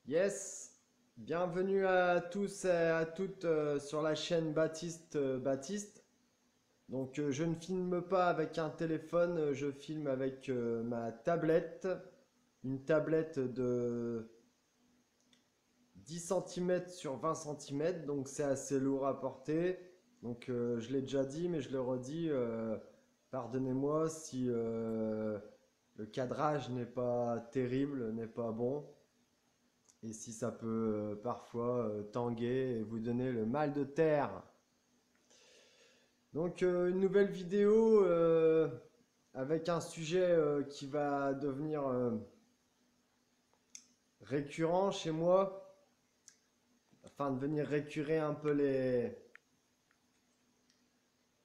Yes, bienvenue à tous et à toutes sur la chaîne Baptiste Baptiste. Donc je ne filme pas avec un téléphone, je filme avec ma tablette, une tablette de 10 centimètres sur 20 centimètres, donc c'est assez lourd à porter. Donc je l'ai déjà dit, mais je le redis, pardonnez-moi si le cadrage n'est pas terrible, n'est pas bon. Et si ça peut parfois tanguer et vous donner le mal de terre. Donc une nouvelle vidéo avec un sujet qui va devenir récurrent chez moi, afin de venir récurer un peu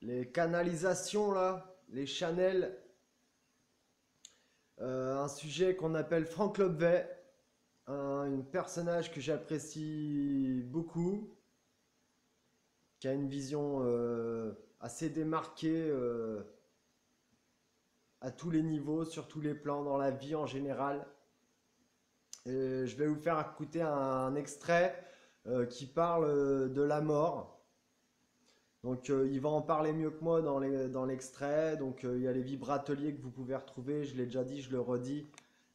les canalisations là, les channels. Un sujet qu'on appelle Frank Lobvet, un personnage que j'apprécie beaucoup, qui a une vision assez démarquée à tous les niveaux, sur tous les plans, dans la vie en général. Et je vais vous faire écouter un extrait qui parle de la mort. Donc il va en parler mieux que moi dans l'extrait. Donc il y a les vibrateliers que vous pouvez retrouver, je l'ai déjà dit, je le redis,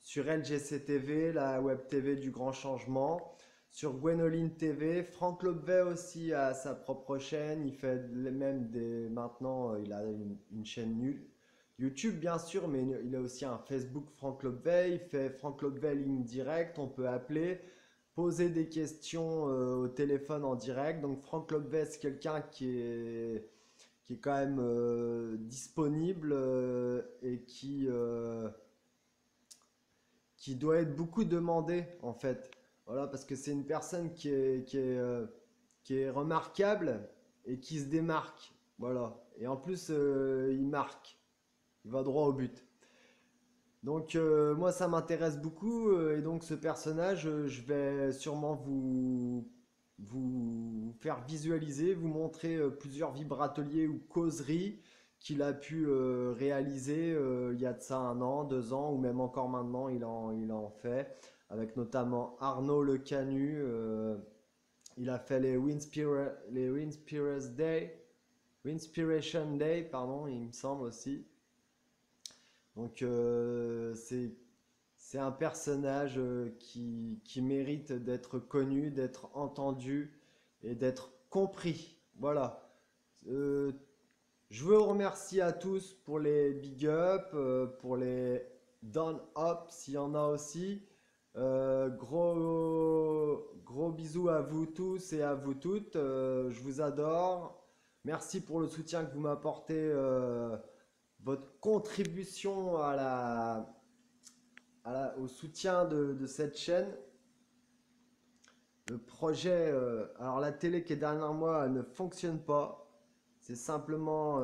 sur LGC TV, la web TV du grand changement, sur Gwenoline TV. Franck Lobvet aussi a sa propre chaîne, il fait même maintenant il a une chaîne YouTube bien sûr, mais il a aussi un Facebook Franck Lobvet, il fait Franck Lobvet ligne directe, on peut appeler, poser des questions au téléphone en direct. Donc Franck Lobvet, c'est quelqu'un qui est quand même disponible et qui doit être beaucoup demandé en fait. Voilà, parce que c'est une personne qui est remarquable et qui se démarque. Voilà. Et en plus, il marque. Il va droit au but. Donc moi ça m'intéresse beaucoup et donc ce personnage je vais sûrement vous faire visualiser, vous montrer plusieurs vibrateliers ou causeries qu'il a pu réaliser il y a de ça 1 an, 2 ans ou même encore maintenant il en fait avec notamment Arnaud Le Canu. Il a fait les Winspiration Day pardon il me semble aussi. Donc c'est un personnage qui mérite d'être connu, d'être entendu et d'être compris. Voilà. Euh, je veux vous remercier à tous pour les big up, pour les down up s'il y en a aussi. Gros bisous à vous tous et à vous toutes. Je vous adore. Merci pour le soutien que vous m'apportez, votre contribution au soutien de cette chaîne. Le projet, alors la télé qui est derrière moi, elle ne fonctionne pas. C'est simplement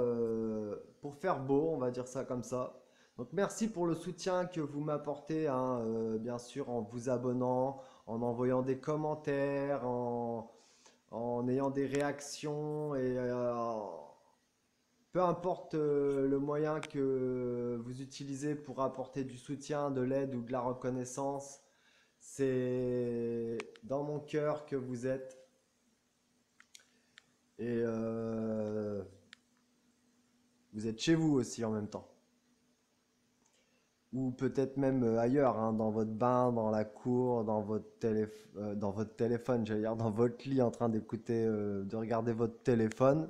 pour faire beau, on va dire ça comme ça. Donc merci pour le soutien que vous m'apportez, hein, bien sûr en vous abonnant, en envoyant des commentaires, en ayant des réactions et peu importe le moyen que vous utilisez pour apporter du soutien, de l'aide ou de la reconnaissance, c'est dans mon cœur que vous êtes. Et vous êtes chez vous aussi en même temps. Ou peut-être même ailleurs, hein, dans votre bain, dans la cour, dans votre téléphone, j'allais dire, dans votre lit en train d'écouter, de regarder votre téléphone.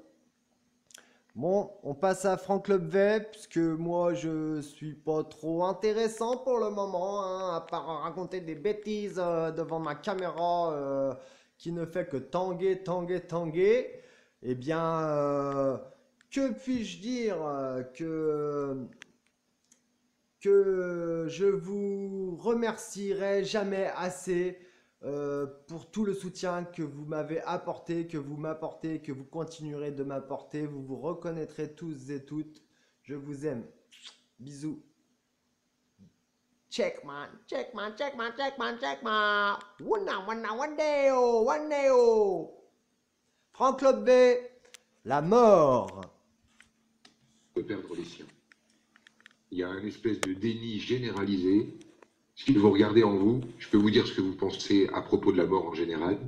Bon, on passe à Franck Lobvet, puisque moi je suis pas trop intéressant pour le moment, hein, à part raconter des bêtises devant ma caméra qui ne fait que tanguer, tanguer, tanguer. Eh bien, que puis-je dire que je vous remercierai jamais assez pour tout le soutien que vous m'avez apporté, que vous m'apportez, que vous continuerez de m'apporter. Vous vous reconnaîtrez tous et toutes. Je vous aime. Bisous. Check man, check man, check man, check man, check man. One day, oh, one day, oh. Franck Lobvet, la mort. De perdre les siens. Il y a une espèce de déni généralisé Si vous regardez en vous, je peux vous dire ce que vous pensez à propos de la mort en général.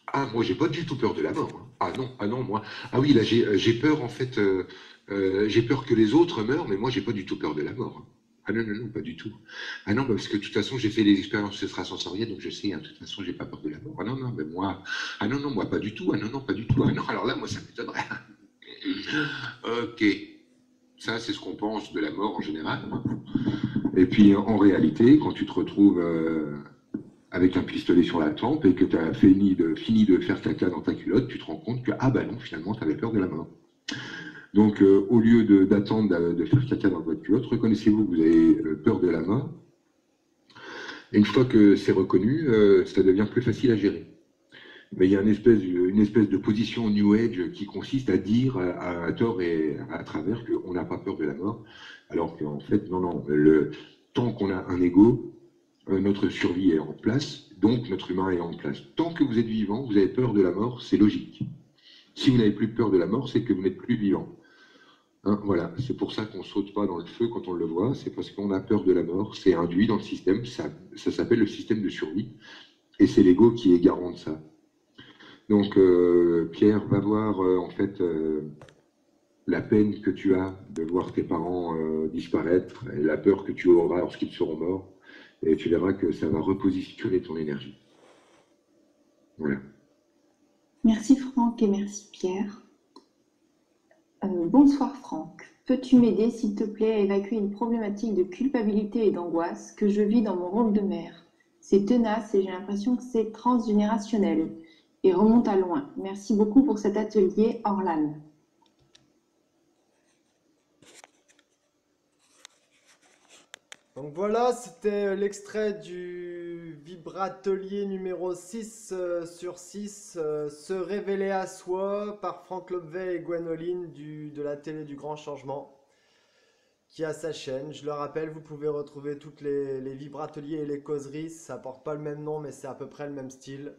Ah, moi, j'ai pas du tout peur de la mort, hein. Ah non, moi. Ah oui, là, j'ai peur, en fait. J'ai peur que les autres meurent, mais moi, j'ai pas du tout peur de la mort, hein. Ah non, non, non, pas du tout. Ah non, parce que de toute façon, j'ai fait des expériences extrasensorielles, donc je sais, hein, de toute façon, j'ai pas peur de la mort. Ah non, non, mais moi. Ah non, non, moi, pas du tout. Ah non, non, pas du tout. Ah non, alors là, moi, ça m'étonnerait. Ok. Ça, c'est ce qu'on pense de la mort en général. Et puis, en réalité, quand tu te retrouves avec un pistolet sur la tempe et que tu as fini de faire caca dans ta culotte, tu te rends compte que, ah bah non, finalement, tu avais peur de la mort. Donc, au lieu d'attendre de faire caca dans votre culotte, reconnaissez-vous que vous avez peur de la mort. Et une fois que c'est reconnu, ça devient plus facile à gérer. Mais il y a une espèce de position New Age qui consiste à dire à tort et à travers qu'on n'a pas peur de la mort, alors qu'en fait, non, non, tant qu'on a un ego, notre survie est en place, donc notre humain est en place. Tant que vous êtes vivant, vous avez peur de la mort, c'est logique. Si vous n'avez plus peur de la mort, c'est que vous n'êtes plus vivant. Hein, voilà, c'est pour ça qu'on ne saute pas dans le feu quand on le voit, c'est parce qu'on a peur de la mort, c'est induit dans le système, ça s'appelle le système de survie, et c'est l'ego qui est garant de ça. Donc, Pierre, va voir en fait la peine que tu as de voir tes parents disparaître et la peur que tu auras lorsqu'ils seront morts. Et tu verras que ça va repositionner ton énergie. Voilà. Merci Franck et merci Pierre. Bonsoir Franck. Peux-tu m'aider s'il te plaît à évacuer une problématique de culpabilité et d'angoisse que je vis dans mon rôle de mère? C'est tenace et j'ai l'impression que c'est transgénérationnel et remonte à loin. Merci beaucoup pour cet atelier, Orlan. Donc voilà, c'était l'extrait du Vibratelier numéro 6 sur 6, Se révéler à soi, par Franck Lobvet et Gwenoline de la télé du Grand Changement, qui a sa chaîne. Je le rappelle, vous pouvez retrouver toutes les vibrateliers et les causeries. Ça porte pas le même nom, mais c'est à peu près le même style.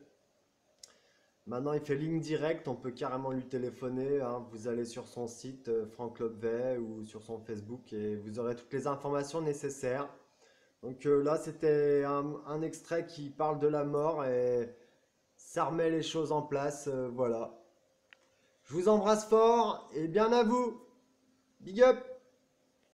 Maintenant, il fait ligne directe, on peut carrément lui téléphoner, hein. Vous allez sur son site, Franck Lobvet, ou sur son Facebook, et vous aurez toutes les informations nécessaires. Donc là, c'était un extrait qui parle de la mort et ça remet les choses en place. Voilà. Je vous embrasse fort et bien à vous. Big up!